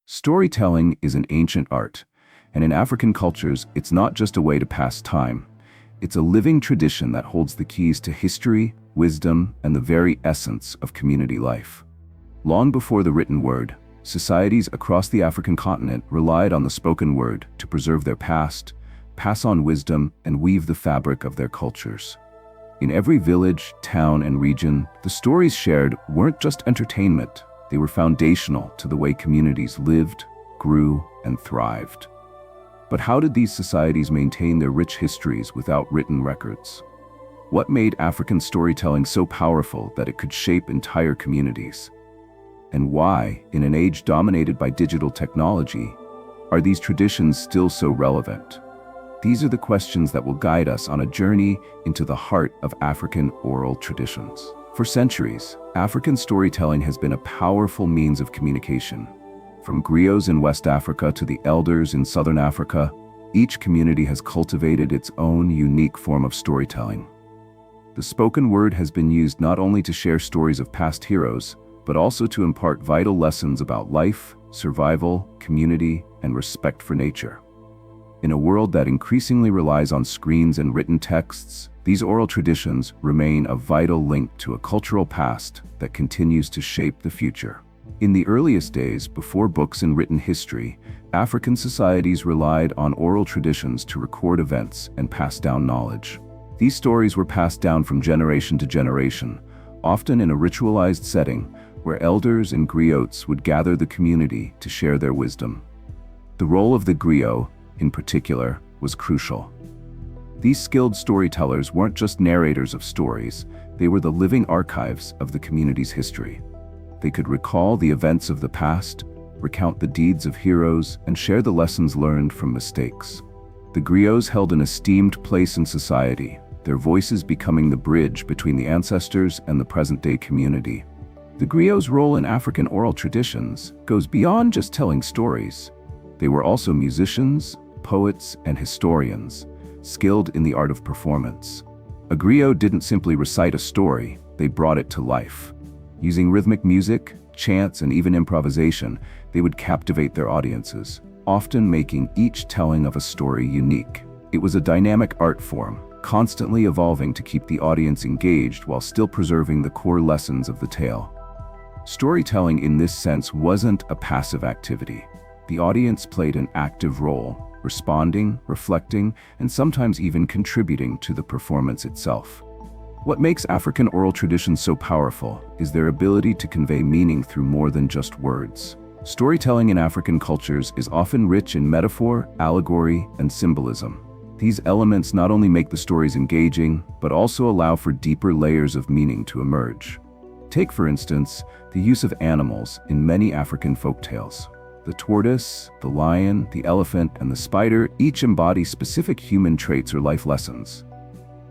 Storytelling is an ancient art, and in African cultures, it's not just a way to pass time. It's a living tradition that holds the keys to history, wisdom, and the very essence of community life. Long before the written word, societies across the African continent relied on the spoken word to preserve their past, pass on wisdom, and weave the fabric of their cultures. In every village, town, and region, the stories shared weren't just entertainment. They were foundational to the way communities lived, grew, and thrived. But how did these societies maintain their rich histories without written records? What made African storytelling so powerful that it could shape entire communities? And why, in an age dominated by digital technology, are these traditions still so relevant? These are the questions that will guide us on a journey into the heart of African oral traditions. For centuries, African storytelling has been a powerful means of communication. From griots in West Africa to the elders in Southern Africa, each community has cultivated its own unique form of storytelling. The spoken word has been used not only to share stories of past heroes, but also to impart vital lessons about life, survival, community, and respect for nature. In a world that increasingly relies on screens and written texts, these oral traditions remain a vital link to a cultural past that continues to shape the future. In the earliest days, before books and written history, African societies relied on oral traditions to record events and pass down knowledge. These stories were passed down from generation to generation, often in a ritualized setting where elders and griots would gather the community to share their wisdom. The role of the griot, in particular, was crucial. These skilled storytellers weren't just narrators of stories, they were the living archives of the community's history. They could recall the events of the past, recount the deeds of heroes, and share the lessons learned from mistakes. The griots held an esteemed place in society, their voices becoming the bridge between the ancestors and the present-day community. The griot's role in African oral traditions goes beyond just telling stories. They were also musicians, poets, and historians, skilled in the art of performance. A griot didn't simply recite a story, they brought it to life. Using rhythmic music, chants, and even improvisation, they would captivate their audiences, often making each telling of a story unique. It was a dynamic art form, constantly evolving to keep the audience engaged while still preserving the core lessons of the tale. Storytelling in this sense wasn't a passive activity. The audience played an active role, responding, reflecting, and sometimes even contributing to the performance itself. What makes African oral traditions so powerful is their ability to convey meaning through more than just words. Storytelling in African cultures is often rich in metaphor, allegory, and symbolism. These elements not only make the stories engaging, but also allow for deeper layers of meaning to emerge. Take, for instance, the use of animals in many African folktales. The tortoise, the lion, the elephant, and the spider each embody specific human traits or life lessons.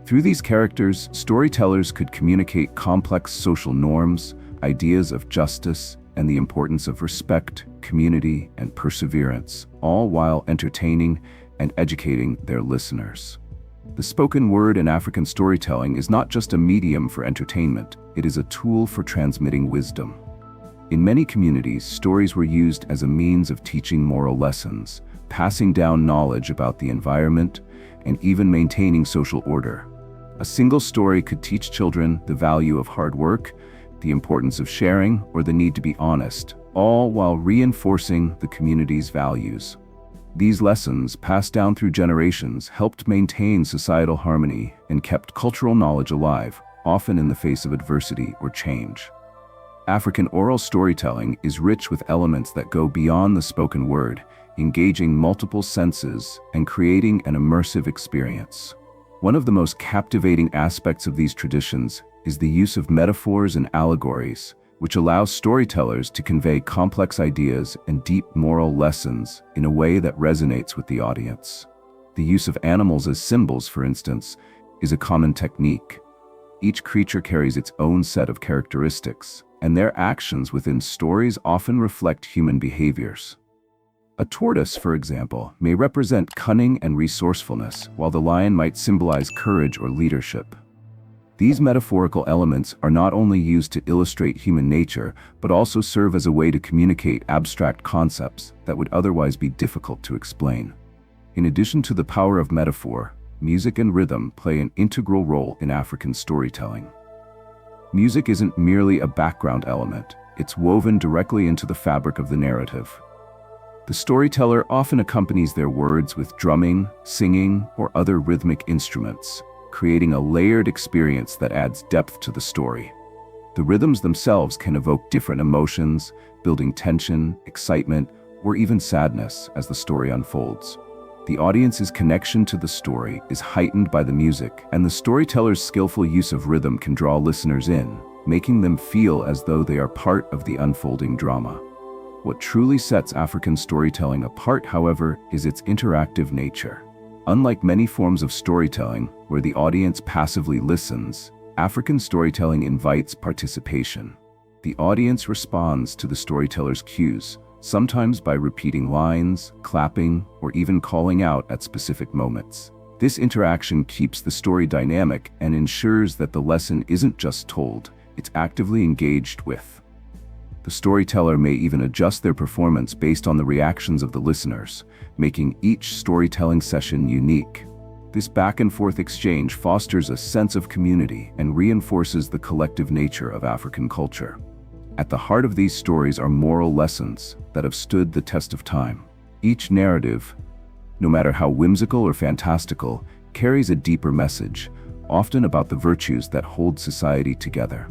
Through these characters, storytellers could communicate complex social norms, ideas of justice, and the importance of respect, community, and perseverance, all while entertaining and educating their listeners. The spoken word in African storytelling is not just a medium for entertainment, it is a tool for transmitting wisdom. In many communities, stories were used as a means of teaching moral lessons, passing down knowledge about the environment, and even maintaining social order. A single story could teach children the value of hard work, the importance of sharing, or the need to be honest, all while reinforcing the community's values. These lessons, passed down through generations, helped maintain societal harmony and kept cultural knowledge alive, often in the face of adversity or change. African oral storytelling is rich with elements that go beyond the spoken word, engaging multiple senses and creating an immersive experience. One of the most captivating aspects of these traditions is the use of metaphors and allegories, which allows storytellers to convey complex ideas and deep moral lessons in a way that resonates with the audience. The use of animals as symbols, for instance, is a common technique. Each creature carries its own set of characteristics, and their actions within stories often reflect human behaviors. A tortoise, for example, may represent cunning and resourcefulness, while the lion might symbolize courage or leadership. These metaphorical elements are not only used to illustrate human nature, but also serve as a way to communicate abstract concepts that would otherwise be difficult to explain. In addition to the power of metaphor, music and rhythm play an integral role in African storytelling. Music isn't merely a background element, it's woven directly into the fabric of the narrative. The storyteller often accompanies their words with drumming, singing, or other rhythmic instruments, creating a layered experience that adds depth to the story. The rhythms themselves can evoke different emotions, building tension, excitement, or even sadness as the story unfolds. The audience's connection to the story is heightened by the music, and the storyteller's skillful use of rhythm can draw listeners in, making them feel as though they are part of the unfolding drama. What truly sets African storytelling apart, however, is its interactive nature. Unlike many forms of storytelling, where the audience passively listens, African storytelling invites participation. The audience responds to the storyteller's cues, sometimes by repeating lines, clapping, or even calling out at specific moments. This interaction keeps the story dynamic and ensures that the lesson isn't just told, it's actively engaged with. The storyteller may even adjust their performance based on the reactions of the listeners, making each storytelling session unique. This back-and-forth exchange fosters a sense of community and reinforces the collective nature of African culture. At the heart of these stories are moral lessons that have stood the test of time. Each narrative, no matter how whimsical or fantastical, carries a deeper message, often about the virtues that hold society together.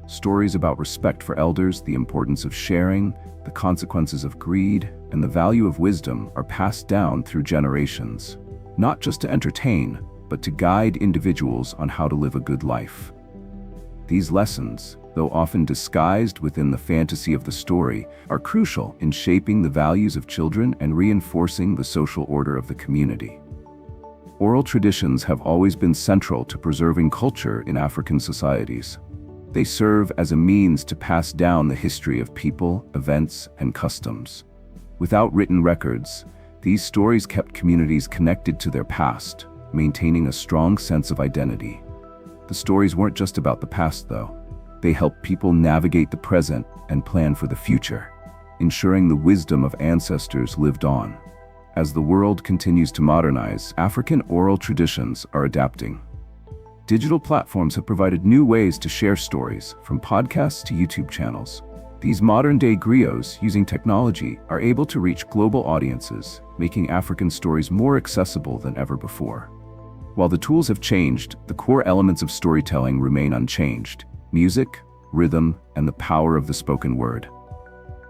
Stories about respect for elders, the importance of sharing, the consequences of greed, and the value of wisdom are passed down through generations, not just to entertain, but to guide individuals on how to live a good life. These lessons, though often disguised within the fantasy of the story, are crucial in shaping the values of children and reinforcing the social order of the community. Oral traditions have always been central to preserving culture in African societies. They serve as a means to pass down the history of people, events, and customs. Without written records, these stories kept communities connected to their past, maintaining a strong sense of identity. The stories weren't just about the past, though. They helped people navigate the present and plan for the future, ensuring the wisdom of ancestors lived on. As the world continues to modernize, African oral traditions are adapting. Digital platforms have provided new ways to share stories, from podcasts to YouTube channels. These modern-day griots, using technology, are able to reach global audiences, making African stories more accessible than ever before. While the tools have changed, the core elements of storytelling remain unchanged: music, rhythm, and the power of the spoken word.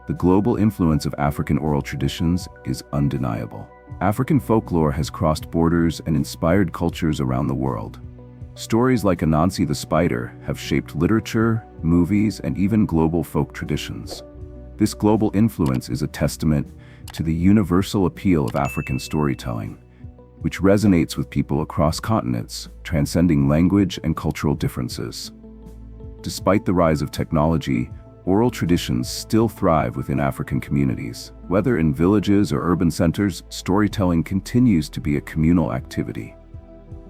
The global influence of African oral traditions is undeniable. African folklore has crossed borders and inspired cultures around the world. Stories like Anansi the Spider have shaped literature, movies, and even global folk traditions. This global influence is a testament to the universal appeal of African storytelling, which resonates with people across continents, transcending language and cultural differences. Despite the rise of technology, oral traditions still thrive within African communities. Whether in villages or urban centers, storytelling continues to be a communal activity.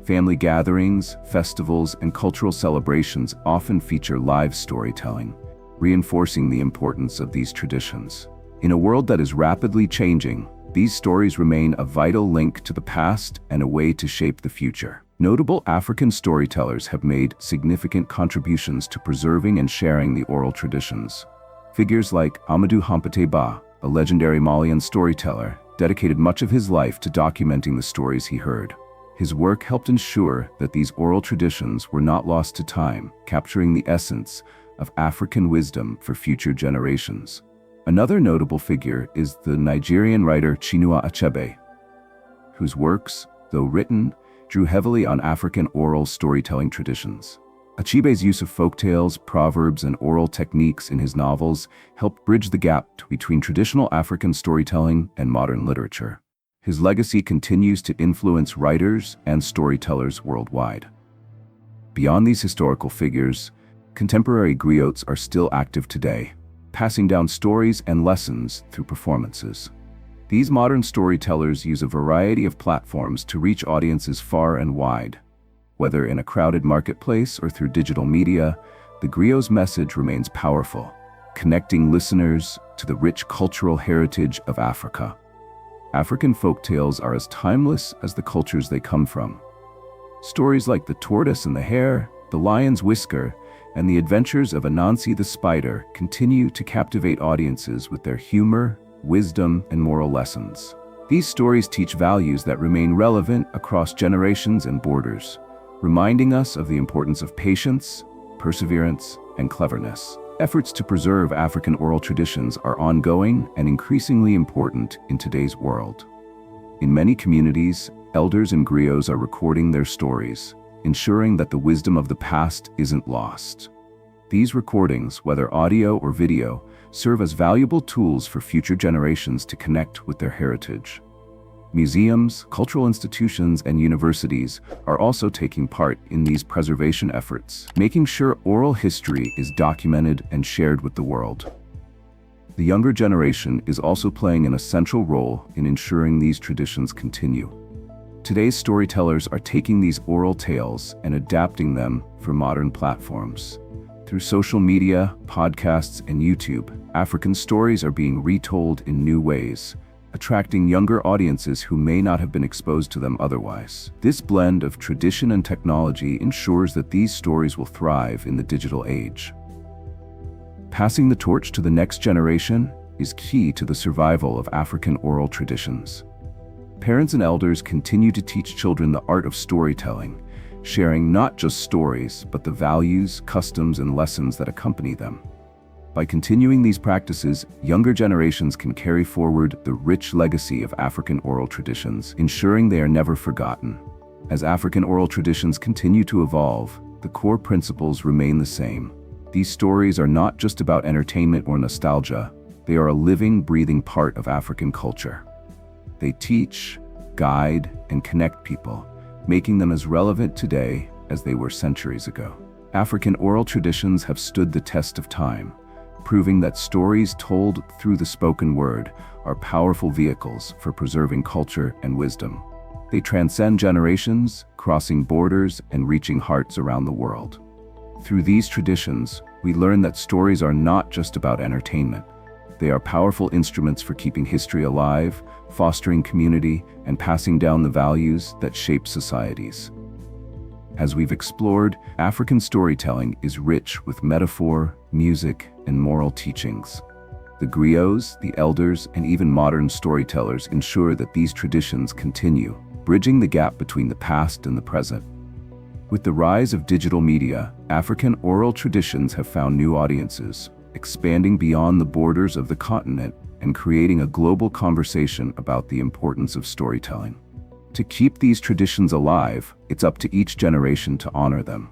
Family gatherings, festivals, and cultural celebrations often feature live storytelling, reinforcing the importance of these traditions. In a world that is rapidly changing, these stories remain a vital link to the past and a way to shape the future. Notable African storytellers have made significant contributions to preserving and sharing the oral traditions. Figures like Amadou Hampâté Bâ, a legendary Malian storyteller, dedicated much of his life to documenting the stories he heard. His work helped ensure that these oral traditions were not lost to time, capturing the essence of African wisdom for future generations. Another notable figure is the Nigerian writer Chinua Achebe, whose works, though written, drew heavily on African oral storytelling traditions. Achebe's use of folktales, proverbs, and oral techniques in his novels helped bridge the gap between traditional African storytelling and modern literature. His legacy continues to influence writers and storytellers worldwide. Beyond these historical figures, contemporary griots are still active today, passing down stories and lessons through performances. These modern storytellers use a variety of platforms to reach audiences far and wide. Whether in a crowded marketplace or through digital media, the griot's message remains powerful, connecting listeners to the rich cultural heritage of Africa. African folktales are as timeless as the cultures they come from. Stories like The Tortoise and the Hare, The Lion's Whisker, and The Adventures of Anansi the Spider continue to captivate audiences with their humor, wisdom, and moral lessons. These stories teach values that remain relevant across generations and borders, reminding us of the importance of patience, perseverance, and cleverness. Efforts to preserve African oral traditions are ongoing and increasingly important in today's world. In many communities, elders and griots are recording their stories, ensuring that the wisdom of the past isn't lost. These recordings, whether audio or video, serve as valuable tools for future generations to connect with their heritage. Museums, cultural institutions, and universities are also taking part in these preservation efforts, making sure oral history is documented and shared with the world. The younger generation is also playing an essential role in ensuring these traditions continue. Today's storytellers are taking these oral tales and adapting them for modern platforms. Through social media, podcasts, and YouTube, African stories are being retold in new ways, attracting younger audiences who may not have been exposed to them otherwise. This blend of tradition and technology ensures that these stories will thrive in the digital age. Passing the torch to the next generation is key to the survival of African oral traditions. Parents and elders continue to teach children the art of storytelling, sharing not just stories, but the values, customs, and lessons that accompany them. By continuing these practices, younger generations can carry forward the rich legacy of African oral traditions, ensuring they are never forgotten. As African oral traditions continue to evolve, the core principles remain the same. These stories are not just about entertainment or nostalgia, they are a living, breathing part of African culture. They teach, guide, and connect people, making them as relevant today as they were centuries ago. African oral traditions have stood the test of time, proving that stories told through the spoken word are powerful vehicles for preserving culture and wisdom. They transcend generations, crossing borders and reaching hearts around the world. Through these traditions, we learn that stories are not just about entertainment. They are powerful instruments for keeping history alive, fostering community, and passing down the values that shape societies. As we've explored, African storytelling is rich with metaphor, music, and moral teachings. The griots, the elders, and even modern storytellers ensure that these traditions continue, bridging the gap between the past and the present. With the rise of digital media, African oral traditions have found new audiences, expanding beyond the borders of the continent and creating a global conversation about the importance of storytelling. To keep these traditions alive, it's up to each generation to honor them.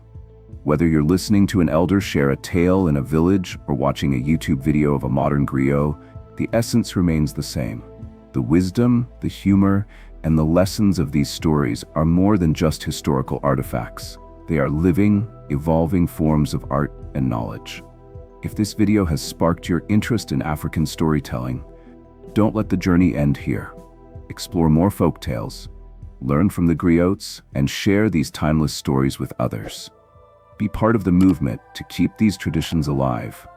Whether you're listening to an elder share a tale in a village or watching a YouTube video of a modern griot, the essence remains the same. The wisdom, the humor, and the lessons of these stories are more than just historical artifacts. They are living, evolving forms of art and knowledge. If this video has sparked your interest in African storytelling, don't let the journey end here. Explore more folktales, learn from the griots, and share these timeless stories with others. Be part of the movement to keep these traditions alive.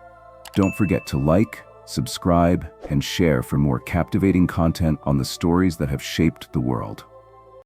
Don't forget to like, subscribe, and share for more captivating content on the stories that have shaped the world.